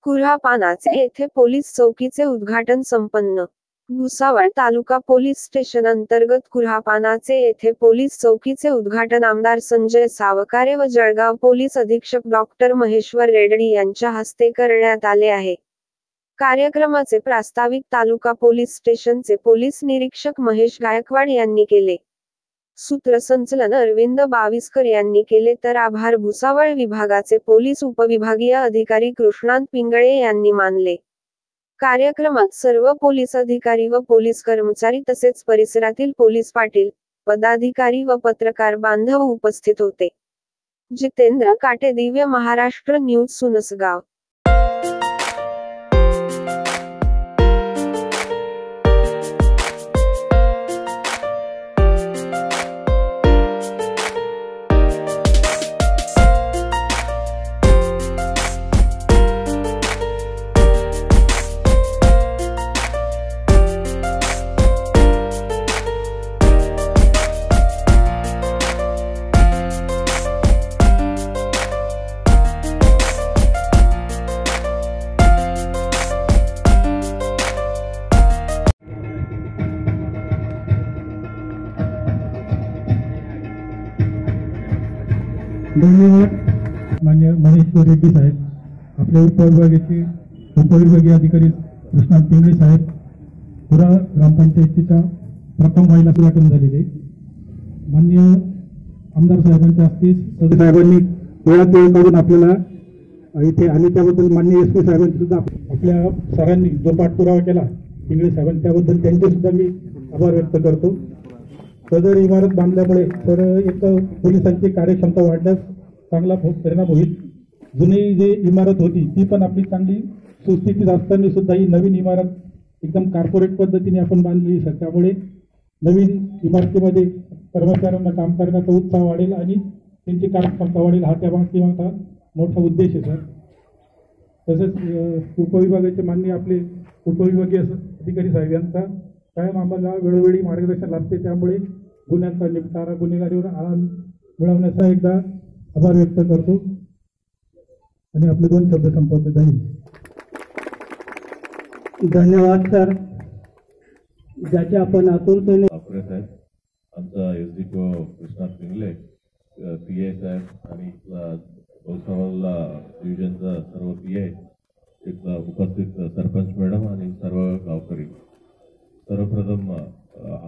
कुऱ्हापानाचे येथे पोलीस चौकीचे उद्घाटन संपन्न। भुसावळ तालुका पोलीस स्टेशन अंतर्गत कुऱ्हापानाचे येथे पोलीस चौकीचे उद्घाटन आमदार संजय सावकारे व जळगाव पोलीस अधीक्षक डॉक्टर महेश्वर रेड्डी यांच्या हस्ते करण्यात आले आहे। कार्यक्रमाचे प्रास्ताविक तालुका पोलीस स्टेशनचे पोलीस निरीक्षक महेश गायकवाड यांनी केले। सूत्रसंचलन अरविंद बाविस्कर यांनी केले तर आभार भुसावळ विभागाचे पोलीस उपविभागीय अधिकारी कृष्णांत पिंगळे यांनी मानले। कार्यक्रमात सर्व पोलीस अधिकारी व पोलीस कर्मचारी तसेच परिसरातील पोलीस पाटील, पदाधिकारी व पत्रकार बांधव उपस्थित होते। जितेंद्र काटे, दिव्य महाराष्ट्र न्यूज, सुनसगाव। धन्यवाद मान्य महेश्वर रेड्डी साहेब, आपल्या उपविभागीय अधिकारी कृष्णांत पिंगळे साहेब, पुरा ग्रामपंचायतीच्या प्रथम महिला उद्घाटन झालेले मान्य आमदार साहेबांच्या हस्ते सदस्य साहेबांनी वेळात वेळ काढून आपल्याला इथे आले त्याबद्दल मान्य एस पी साहेबांनी सुद्धा आपल्या सरांनी जो पाठपुरावा केला पिंगळे साहेबांनी त्याबद्दल त्यांचे सुद्धा मी आभार व्यक्त करतो। सदर इमारत बांधल्यामुळे तर एक पोलिसांची कार्यक्षमता वाढण्यास चांगला परिणाम होईल। जुनी जी इमारत होती ती पण आपली चांगली सुस्थितीत असताना सुद्धा ही नवीन इमारत एकदम कॉर्पोरेट पद्धतीने आपण बांधली, त्यामुळे नवीन इमारतीमध्ये कर्मचाऱ्यांना काम करण्याचा उत्साह वाढेल आणि त्यांची कार्यक्षमता वाढेल, हा त्या मागचा मोठा उद्देश आहे सर। तसेच उपविभागाचे मान्य आपले उपविभागीय अधिकारी साहेब यांचा कायम आम्हाला वेळोवेळी मार्गदर्शन लाभते, त्यामुळे गुन्ह्यांचा निपटारा, गुन्हेगारीवर आळा मिळवण्याचा एकदा आभार व्यक्त करतो आणि आपले 2 शब्द संपवतो। धन्यवाद सर, ज्याचे आपण आतुरतेने आमचा एसडीपीओ कृष्णांत पिंगळे, पीए साहेब आणि भुसावळ डिव्हिजनचा सर्व पीए, उपस्थित सरपंच मॅडम आणि सर्व गावकरी, सर्वप्रथम